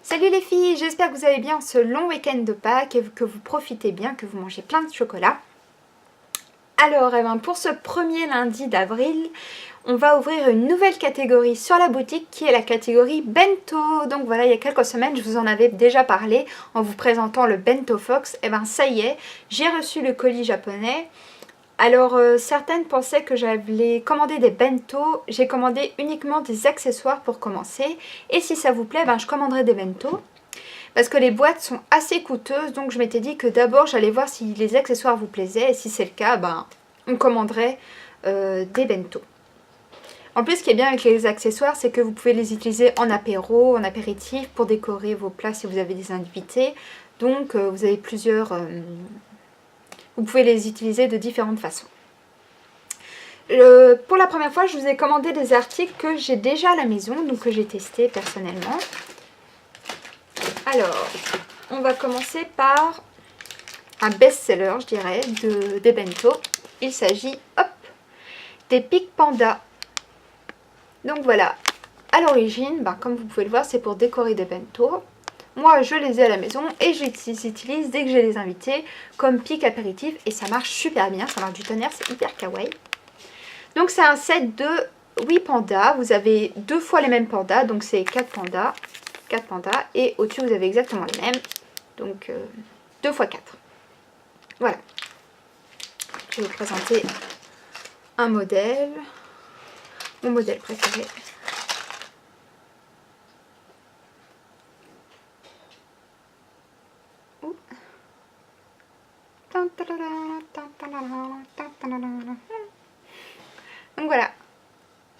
Salut les filles, j'espère que vous allez bien ce long week-end de Pâques et que vous profitez bien, que vous mangez plein de chocolat. Alors, pour ce premier lundi d'avril, on va ouvrir une nouvelle catégorie sur la boutique qui est la catégorie Bento. Donc voilà, il y a quelques semaines, je vous en avais déjà parlé en vous présentant le Bento Fox. Et ben ça y est, j'ai reçu le colis japonais. Alors certaines pensaient que j'allais commander des bento, j'ai commandé uniquement des accessoires pour commencer. Et si ça vous plaît, je commanderai des bento. Parce que les boîtes sont assez coûteuses, donc je m'étais dit que d'abord j'allais voir si les accessoires vous plaisaient. Et si c'est le cas, on commanderait des bento. En plus, ce qui est bien avec les accessoires, c'est que vous pouvez les utiliser en apéro, en apéritif, pour décorer vos plats si vous avez des invités. Donc vous avez plusieurs... vous pouvez les utiliser de différentes façons. Pour la première fois, je vous ai commandé des articles que j'ai déjà à la maison, donc que j'ai testé personnellement. Alors, on va commencer par un best-seller, je dirais, des bento. Il s'agit, des Pic Panda. Donc voilà, à l'origine, comme vous pouvez le voir, c'est pour décorer des bento. Moi, je les ai à la maison et je les utilise dès que j'ai des invités comme pic apéritif et ça marche super bien, ça marche du tonnerre, c'est hyper kawaii. Donc c'est un set de 8 pandas, vous avez 2 fois les mêmes pandas, donc c'est 4 pandas et au-dessus vous avez exactement les mêmes, donc 2 x 4. Voilà. Je vais vous présenter un modèle, mon modèle préféré. Donc voilà,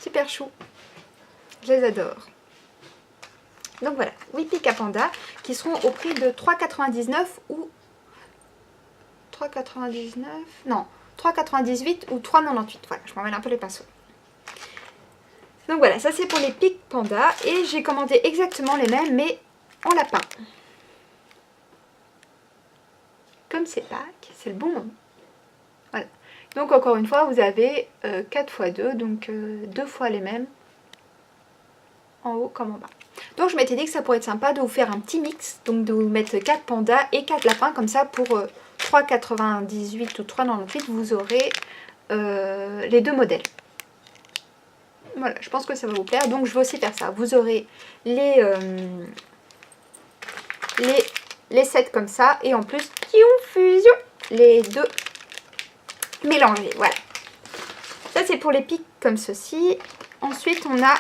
super chou, je les adore. Donc voilà, 8 pics à panda qui seront au prix de 3,99 ou 3,99, non, 3,98 ou 3,98. Voilà, je m'emmène un peu les pinceaux. Donc voilà, ça c'est pour les pics panda et j'ai commandé exactement les mêmes mais en lapin. Comme c'est Pâques, c'est le bon moment. Voilà. Donc encore une fois, vous avez 4 x 2, donc 2 fois les mêmes en haut comme en bas. Donc je m'étais dit que ça pourrait être sympa de vous faire un petit mix, donc de vous mettre 4 pandas et 4 lapins, comme ça pour 3,98 ou 3,98 vous aurez les deux modèles. Voilà, je pense que ça va vous plaire, donc je vais aussi faire ça. Vous aurez les sets comme ça et en plus fusion les deux mélangés. Voilà. Ça c'est pour les pics comme ceci. Ensuite on a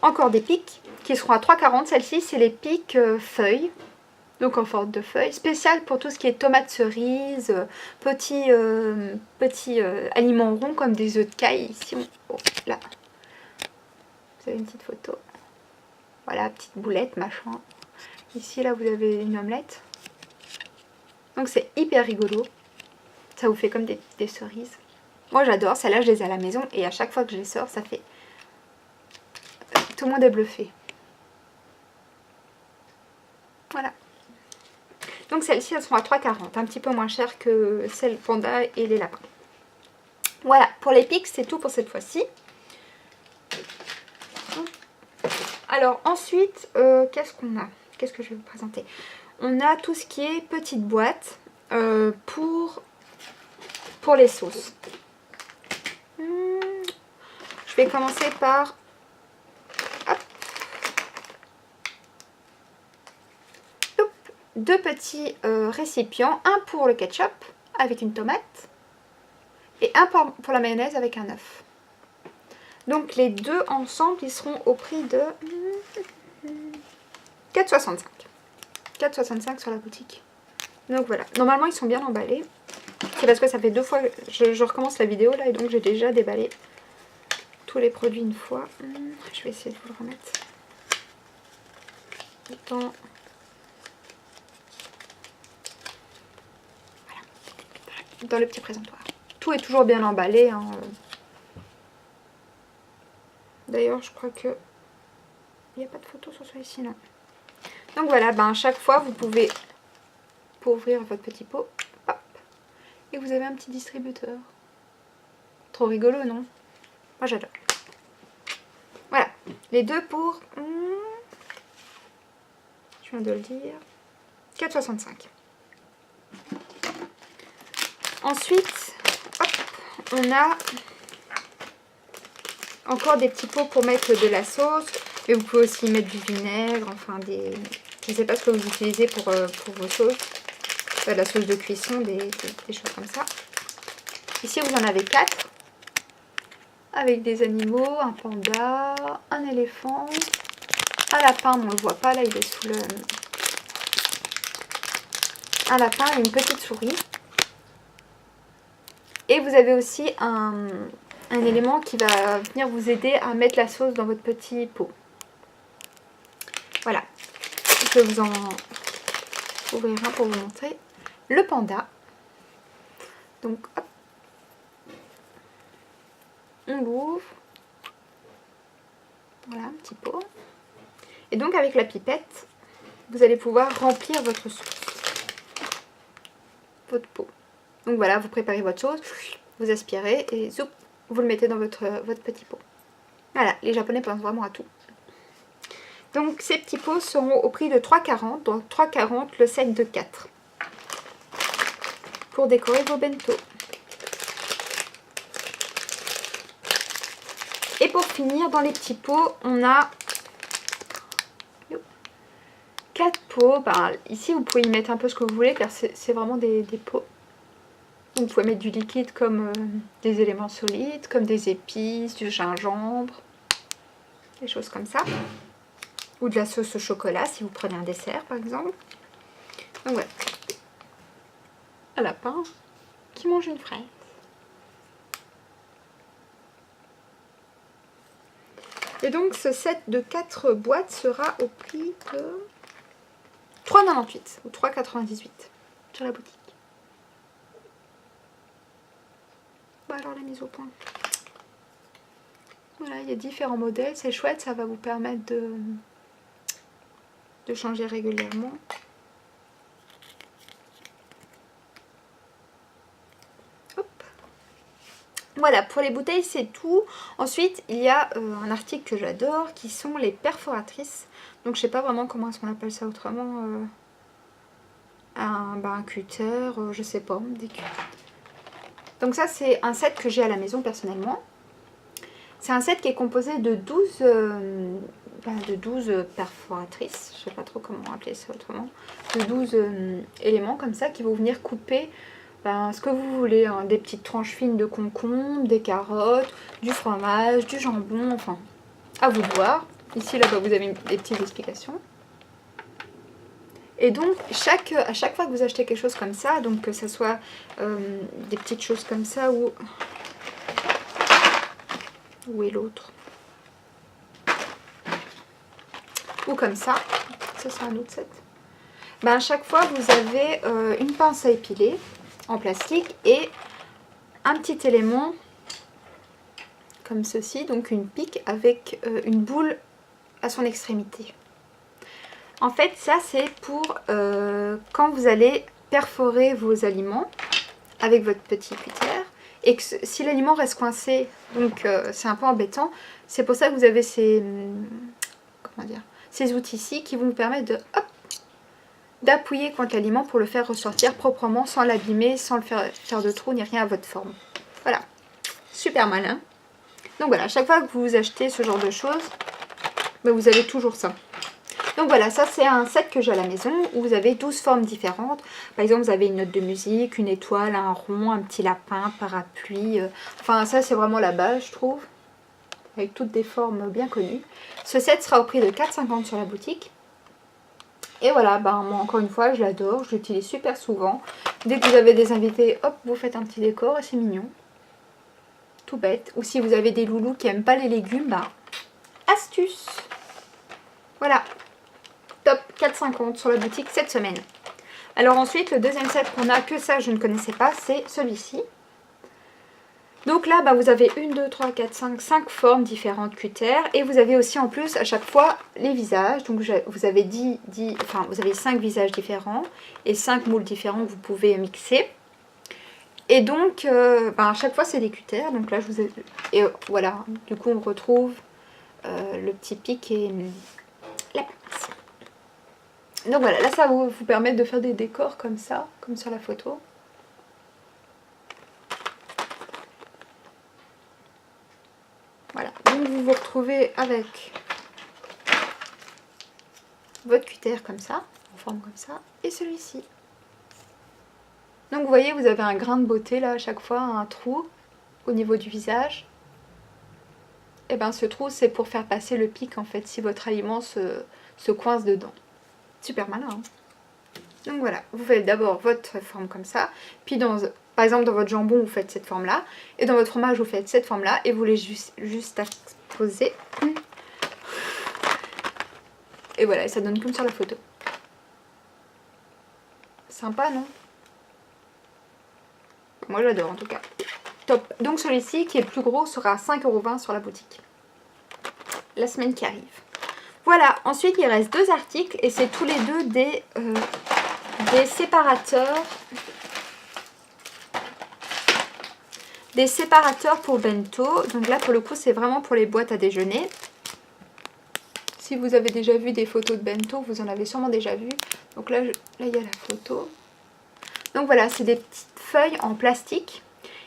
encore des pics qui seront à 3,40. Celle-ci c'est les pics feuilles. Donc en forme de feuilles, spécial pour tout ce qui est tomates cerises, petits aliments ronds comme des œufs de caille. Ici, là, vous avez une petite photo. Voilà, petite boulette, machin. Ici, là, vous avez une omelette. Donc c'est hyper rigolo. Ça vous fait comme des cerises. Moi j'adore, celles-là je les ai à la maison et à chaque fois que je les sors, ça fait... Tout le monde est bluffé. Voilà. Donc celles-ci, elles seront à 3,40, un petit peu moins cher que celles panda et les lapins. Voilà, pour les pics, c'est tout pour cette fois-ci. Alors ensuite, qu'est-ce qu'on a? Qu'est-ce que je vais vous présenter? On a tout ce qui est petite boîte pour les sauces. Je vais commencer par... deux petits récipients, un pour le ketchup avec une tomate et un pour la mayonnaise avec un œuf. Donc les deux ensemble, ils seront au prix de 4,65. 4,65 sur la boutique. Donc voilà, normalement ils sont bien emballés. C'est parce que ça fait 2 fois que je recommence la vidéo là et donc j'ai déjà déballé tous les produits une fois. Je vais essayer de vous le remettre dans le petit présentoir. Tout est toujours bien emballé. Hein. D'ailleurs, je crois que il n'y a pas de photo sur celui-ci, non. Donc voilà, à chaque fois, vous pouvez pour ouvrir votre petit pot, hop, et vous avez un petit distributeur. Trop rigolo, non? Moi, j'adore. Voilà, les deux pour viens de le dire. 4,65. Ensuite, hop, on a encore des petits pots pour mettre de la sauce. Mais vous pouvez aussi mettre du vinaigre, enfin des... Je ne sais pas ce que vous utilisez pour vos sauces. De la sauce de cuisson, des choses comme ça. Ici, vous en avez 4. Avec des animaux, un panda, un éléphant, un lapin, on ne le voit pas, là il est sous le... Un lapin et une petite souris. Et vous avez aussi un élément qui va venir vous aider à mettre la sauce dans votre petit pot. Voilà. Je vais vous en ouvrir un pour vous montrer. Le panda. Donc, hop. On l'ouvre. Voilà, un petit pot. Et donc, avec la pipette, vous allez pouvoir remplir votre sauce. Votre pot. Donc voilà, vous préparez votre sauce, vous aspirez et zoup, vous le mettez dans votre petit pot. Voilà, les Japonais pensent vraiment à tout. Donc ces petits pots seront au prix de 3,40, donc 3,40 le set de 4. Pour décorer vos bento. Et pour finir, dans les petits pots, on a 4 pots. Ben, ici, vous pouvez y mettre un peu ce que vous voulez, car c'est vraiment des pots. Vous pouvez mettre du liquide comme des éléments solides, comme des épices, du gingembre, des choses comme ça. Ou de la sauce au chocolat, si vous prenez un dessert, par exemple. Donc voilà. Un lapin qui mange une fraise. Et donc ce set de 4 boîtes sera au prix de 3,98 ou 3,98 sur la boutique. Bah alors la mise au point. Voilà, il y a différents modèles, c'est chouette, ça va vous permettre de changer régulièrement. Hop. Voilà, pour les bouteilles c'est tout. Ensuite il y a un article que j'adore qui sont les perforatrices. Donc je sais pas vraiment comment est-ce qu'on appelle ça autrement. Un cutter, je sais pas, des cutters. Donc ça c'est un set que j'ai à la maison personnellement. C'est un set qui est composé de 12 perforatrices, je sais pas trop comment appeler ça autrement, de 12 éléments comme ça qui vont venir couper ce que vous voulez, hein, des petites tranches fines de concombre, des carottes, du fromage, du jambon, enfin à vous de voir. Ici là-bas vous avez des petites explications. Et donc à chaque fois que vous achetez quelque chose comme ça, donc que ce soit des petites choses comme ça ou... Où est l'autre? Ou comme ça. Ça c'est un autre set. À chaque fois vous avez une pince à épiler en plastique et un petit élément comme ceci, donc une pique avec une boule à son extrémité. En fait ça c'est pour quand vous allez perforer vos aliments avec votre petit cutter. Et que si l'aliment reste coincé, donc c'est un peu embêtant, c'est pour ça que vous avez ces outils-ci qui vont vous permettre d'appuyer contre l'aliment pour le faire ressortir proprement, sans l'abîmer, sans le faire de trous ni rien à votre forme. Voilà, super malin. Donc voilà, à chaque fois que vous achetez ce genre de choses, vous avez toujours ça. Donc voilà, ça c'est un set que j'ai à la maison où vous avez 12 formes différentes. Par exemple, vous avez une note de musique, une étoile, un rond, un petit lapin, parapluie. Enfin, ça c'est vraiment la base, je trouve. Avec toutes des formes bien connues. Ce set sera au prix de 4,50 sur la boutique. Et voilà, moi encore une fois, je l'adore. Je l'utilise super souvent. Dès que vous avez des invités, hop, vous faites un petit décor et c'est mignon. Tout bête. Ou si vous avez des loulous qui n'aiment pas les légumes, astuce. Voilà. Top, 4,50 sur la boutique cette semaine. Alors ensuite, le deuxième set qu'on a, que ça je ne connaissais pas, c'est celui-ci. Donc là, vous avez 1, 2, 3, 4, 5 formes différentes cutters. Et vous avez aussi en plus à chaque fois les visages. Donc vous avez vous avez 5 visages différents et 5 moules différents que vous pouvez mixer. Et donc, à chaque fois c'est des cutters. Donc là, et voilà, du coup on retrouve le petit pic et la pince. Donc voilà, là ça va vous permettre de faire des décors comme ça, comme sur la photo. Voilà, donc vous vous retrouvez avec votre cutter comme ça, en forme comme ça, et celui-ci. Donc vous voyez, vous avez un grain de beauté là à chaque fois, un trou au niveau du visage. Et bien ce trou c'est pour faire passer le pic en fait, si votre aliment se coince dedans. Super malin hein. Donc voilà, vous faites d'abord votre forme comme ça, puis par exemple dans votre jambon vous faites cette forme là, et dans votre fromage vous faites cette forme là, et vous les juste exposer. Et voilà, et ça donne comme sur la photo. Sympa non? Moi j'adore en tout cas. Top. Donc celui-ci qui est le plus gros sera à 5,20 € sur la boutique. La semaine qui arrive. Voilà, ensuite il reste 2 articles et c'est tous les deux des séparateurs. Des séparateurs pour bento. Donc là pour le coup c'est vraiment pour les boîtes à déjeuner. Si vous avez déjà vu des photos de bento, vous en avez sûrement déjà vu. Donc là il y a la photo. Donc voilà, c'est des petites feuilles en plastique.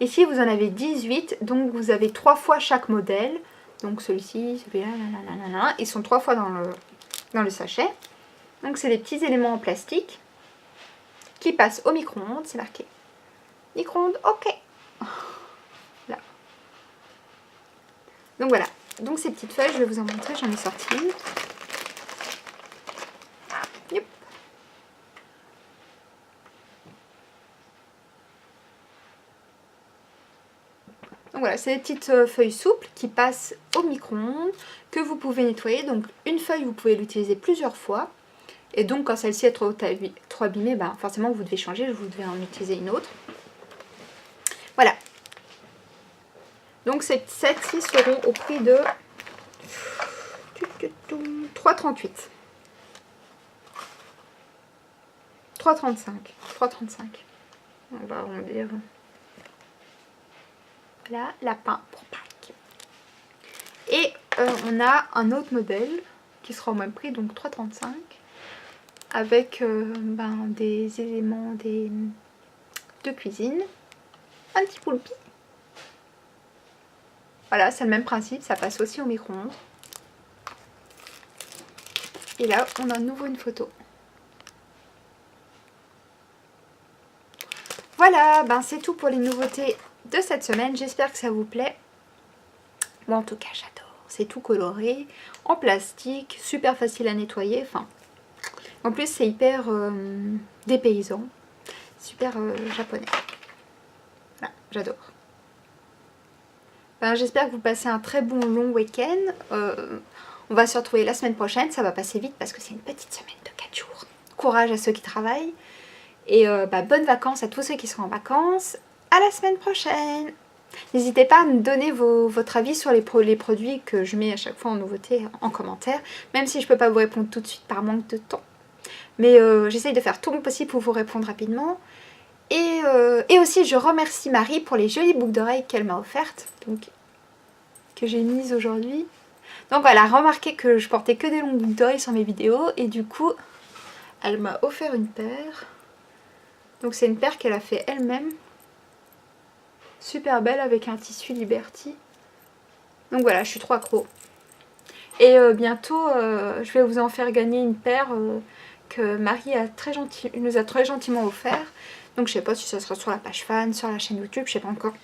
Ici vous en avez 18, donc vous avez 3 fois chaque modèle. Donc celui-ci, celui-là, ils sont 3 fois dans le sachet. Donc c'est des petits éléments en plastique qui passent au micro-ondes, c'est marqué. Micro-ondes, ok. Là. Donc voilà, donc ces petites feuilles, je vais vous en montrer, j'en ai sorti une. Yep. Donc voilà, c'est des petites feuilles souples qui passent au micro-ondes, que vous pouvez nettoyer. Donc une feuille, vous pouvez l'utiliser plusieurs fois. Et donc quand celle-ci est trop abîmée, ben, forcément vous devez changer, vous devez en utiliser une autre. Voilà. Donc ces sets-ci seront au prix de 3,38. 3,35. 3,35. On va arrondir. Là, lapin pour Pâques. Et on a un autre modèle qui sera au même prix, donc 3,35. Avec des éléments de cuisine. Un petit poulpi. Voilà, c'est le même principe, ça passe aussi au micro-ondes. Et là, on a à nouveau une photo. Voilà, c'est tout pour les nouveautés de cette semaine. J'espère que ça vous plaît. Moi, en tout cas, j'adore. C'est tout coloré, en plastique, super facile à nettoyer. Enfin, en plus, c'est hyper dépaysant, super japonais. Voilà, j'adore. J'espère que vous passez un très bon long week-end. On va se retrouver la semaine prochaine. Ça va passer vite parce que c'est une petite semaine de 4 jours. Courage à ceux qui travaillent. Et bonnes vacances à tous ceux qui seront en vacances. À la semaine prochaine. N'hésitez pas à me donner votre avis sur les produits que je mets à chaque fois en nouveauté en commentaire. Même si je ne peux pas vous répondre tout de suite par manque de temps. Mais j'essaye de faire tout mon possible pour vous répondre rapidement. Et aussi je remercie Marie pour les jolies boucles d'oreilles qu'elle m'a offertes. Donc, que j'ai mises aujourd'hui. Donc voilà, remarquez que je portais que des longues boucles d'oreilles sur mes vidéos. Et du coup, elle m'a offert une paire. Donc c'est une paire qu'elle a fait elle-même. Super belle avec un tissu Liberty. Donc voilà, je suis trop accro. Et bientôt, je vais vous en faire gagner une paire que Marie nous a très gentiment offert. Donc je sais pas si ça sera sur la page fan, sur la chaîne YouTube, je sais pas encore.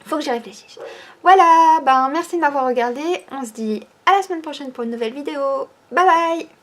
Faut que j'y réfléchisse. Voilà, merci de m'avoir regardé. On se dit à la semaine prochaine pour une nouvelle vidéo. Bye bye!